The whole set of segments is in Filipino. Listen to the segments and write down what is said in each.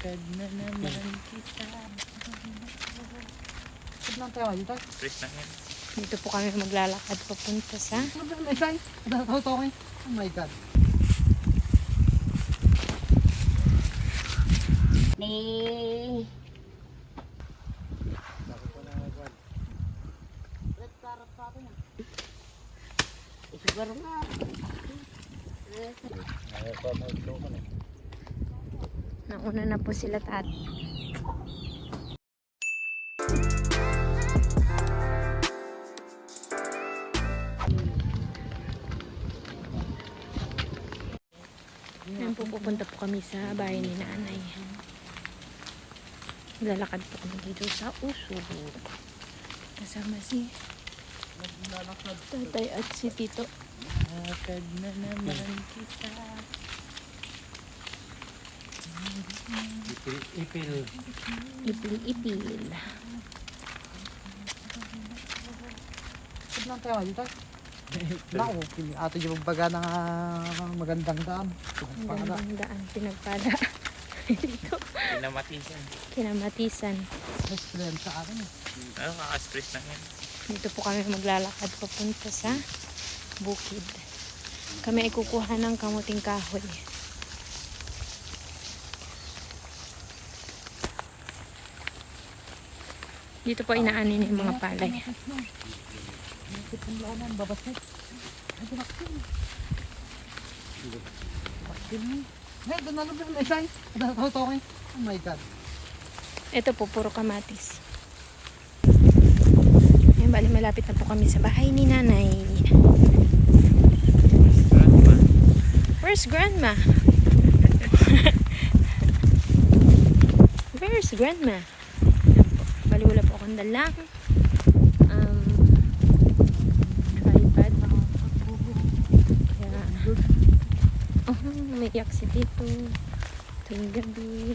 Lakad na naman kita. Saan lang tayo dito? Fresh na yan. Dito po kami maglalakad papunta sa Oh my God. Ni siguro nga. nauna na po sila tat. Ngayon po pupunta po kami sa bahay ni nanay. Lalakad po kami dito sa Usog. Kasama si tatay at si tito. Lakad na naman kita. Ipil. Ipil-ipil. Saan lang tayo dito? Naku, ato yung baga ng magandang daan. Ang gandang daan, pinagpada. Dito. Kinamatisan. Kinamatisan. Experience sa akin eh. Ano, kaka-stress na yan. Dito po kami maglalakad papunta sa bukid. Kami ay kukuha ng kamuting kahoy. Dito po inaanin yung mga palay. Nakit ang laman, babasnet. Ay, binaksin. Baksin mo. Ay, doon na lang na isay. Nakatotokin. Oh my God. Ito po, puro kamatis. Ayun, bali malapit na po kami sa bahay ni nanay. Where's grandma? Where's grandma? Ayan po. Bali wala po akong dalang tripod. Kaya umiyak si tito tuwing gabi.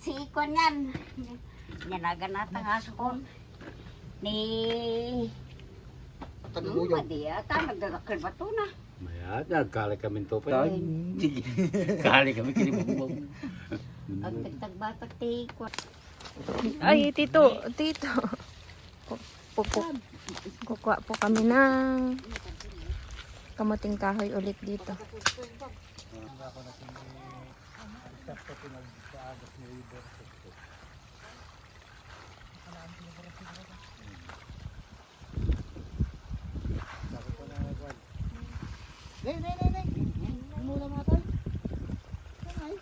Si Ikon yan. Yanagan natin nga sa kon. Ni Madia, nagdadakil ba ito na? Maya, nagkali kami to pa. Kali kami kinibubog. Ang tagtagbatak ti Ikon. Ay, tito. Kukuha po kami ng kamuting kahoy ulit dito. Nay. Mula mga tayo. Nay.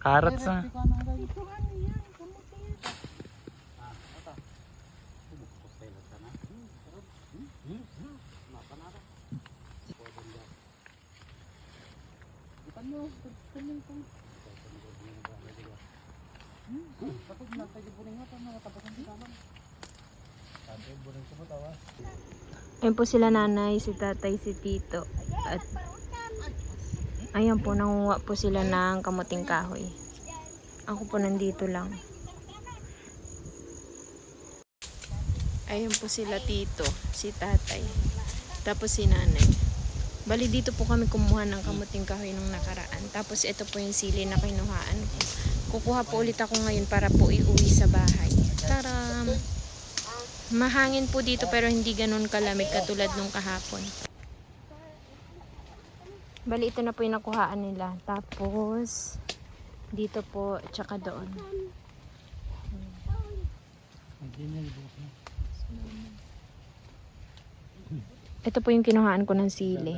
Carrots na. Ayun po sila nanay, si tatay, si tito. At ayan po, nanguha po sila ng kamuting kahoy. Ako po nandito lang. Ayun po sila tito, si tatay, tapos si nanay. Bali dito po kami kumuha ng kamuting kahoy nung nakaraan. Tapos ito po yung sili na kinuhaan ko. Kukuha po ulit ako ngayon para po iuwi sa bahay. Taram! Mahangin po dito pero hindi ganun kalamig katulad nung kahapon. Bali ito na po yung nakuhaan nila. Tapos dito po, tsaka doon. Ito po yung kinuhaan ko ng sili.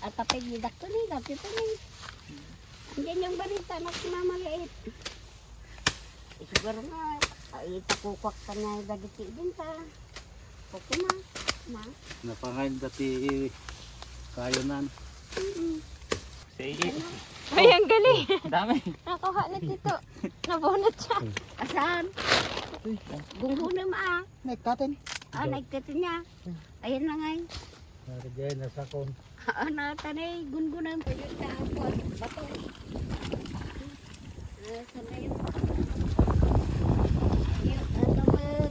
At tapay gidak to ni, dati to ni. Andiyan yung barita na kumamaliit. Siguro nga, ay takukwak ka na dagiti din ta. Okay na. Napangain dati kayo na. Sige. Ay, ang galing! Dami. Nakuha na dito. Nabunot siya. Asan? Gunghuno ma. Nagkatin. Nagtito niya. Ayan na nga. Narigay na sa kon. Tanay, gungunan pa yun sa bato. Sanay yun.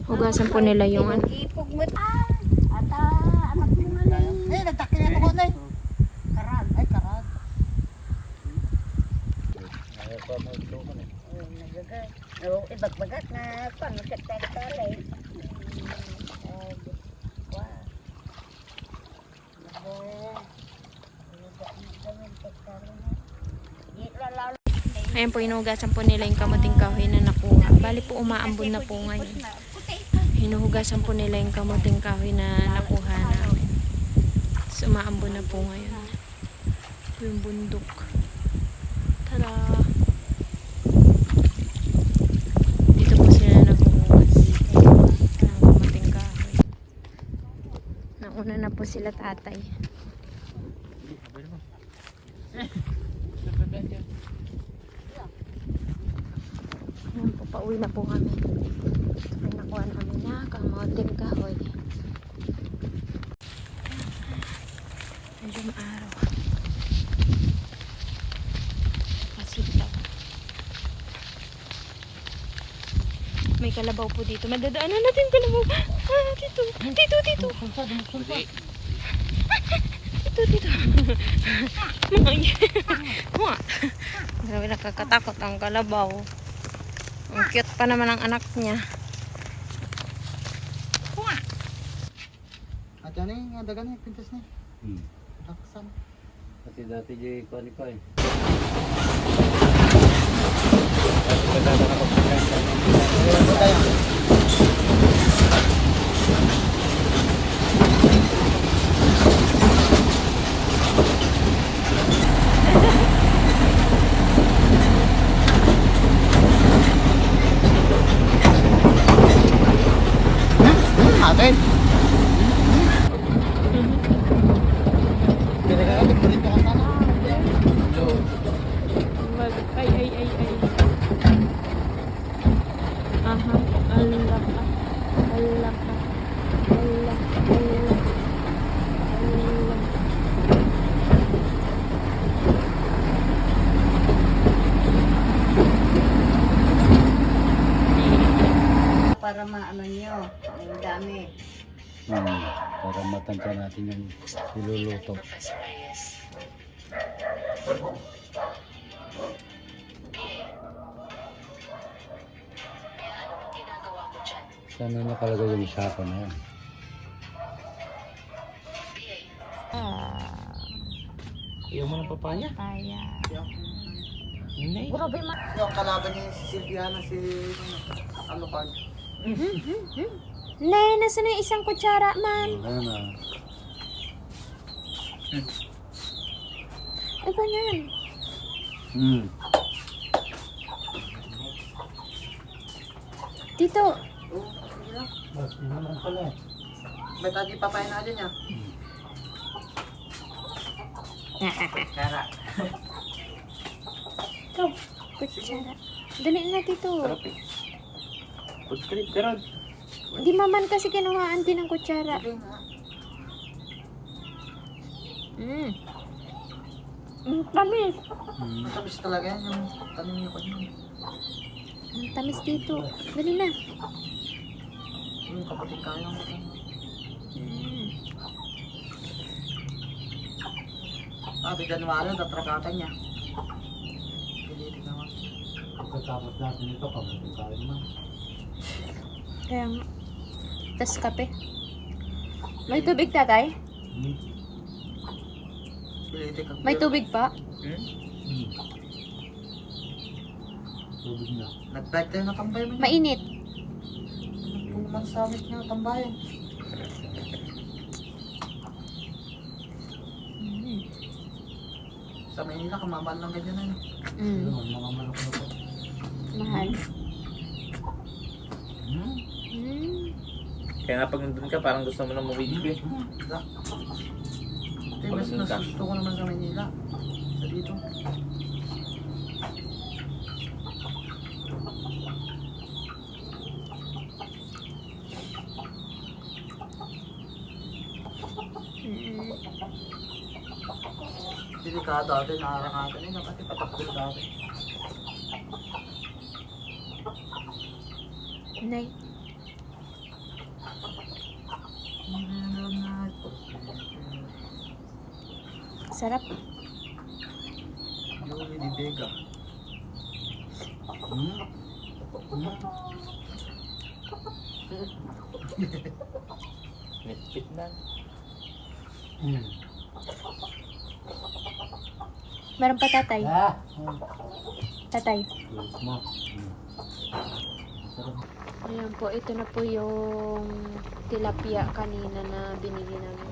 Hugasan po nila yung ano. Ipog mo. At anak mo nga na. Nagtakin na ako na Karag. Ay, karag. Ayaw pa magluman eh. Nagagat. Ibagbagat na pang katay-talay. Ayan po, inuhugasan po nila yung kamuting kahoy na nakuha. Bali po, umaambon na po ngayon. Hinuhugasan po nila yung kamuting kahoy na nakuha namin. So, umaambon na po ngayon. Ito yung bundok. Tada! Dito po sila naghuhugas ng kamuting kahoy. Nauna na po sila tatay. Ayan po, pauwi na po kami. Ay, nakuha namin na kamuting kahoy. Medyo maaraw. Kasitaw. May kalabaw po dito. Madadaanan natin yung kalabaw. Dito. Dito. Dito. Grabe, nakakatakot ang kalabaw. Ang cute pa naman ang anak niya. At yan eh, nga dagan eh, pintas na eh. Taksan. Kasi dati di ko ni ko eh. Atin. Pinagagabit mo rin ka sana. Ay. Aha, Allah ka. Para maano nyo, ang dami. Para matansya natin yung iluluto. Sana nakalagay yung sako na yan. Ayaw mo ng papaya? Papaya. Hindi. Grabe ma. Yung kalaban ni Silviana, si Alucard. Nay, nasa na yung isang kutsara, man? Ayan na. Ay, ganyan. Tito, Mas naman pala eh. May tagi papaya na din niya. Kara. ikaw, kutsara. Dali na, Tito. Sarap eh. Food trip ka ron. Di maman kasi kinuhaan din ng kutsara. Sige nga. Tamis. Matamis talaga yan yung tanim niyo kanina. Tamis dito. Dali na. Yung kapating kaya lang ito. Bigyan mo ano, tatrapatan niya. Pilitin naman. Pagkatapos natin ito, kamutin tayo naman. Kaya nga. Tas kape. May tubig, tatay? Pilitin ka. May tubig pa? Tubig na. Nag-bike tayo na tambay mo. Mainit. Puman sa amin niya tambayan. Sa Maynila, kamamahal lang ganyan na yun. Mm. Ano, mga manok na po. Mahal. Hmm? Mm. Kaya nga pag nandun ka, parang gusto mo na mumigib eh. Mas gusto ko naman sa Maynila. Sa dito. Mm. Delikado ate, nakarakatan nila kasi patakbil dati. Nay. Sarap. Yuri di Vega. Hmm? Hmm? Nitpit na. Hmm. Meron pa tatay. Ah! Tatay. Tulog mo. Hmm. Sarap. Ayan po, ito na po yung tilapia kanina na binili namin.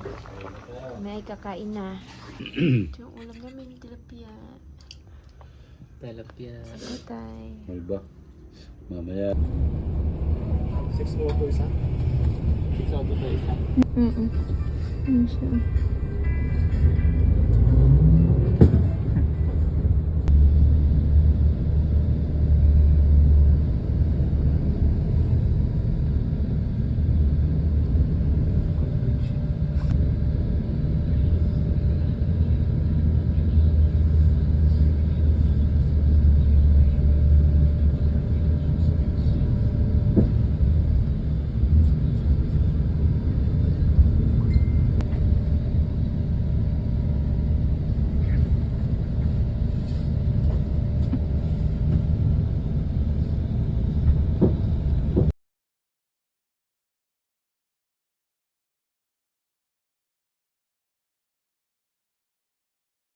May kakain na. Ito yung ulam namin, tilapia. Talapya. Tatay. Ano ba? Mamaya. 6 auto isa. 6 auto to isa. Mm-mm. Ano siya?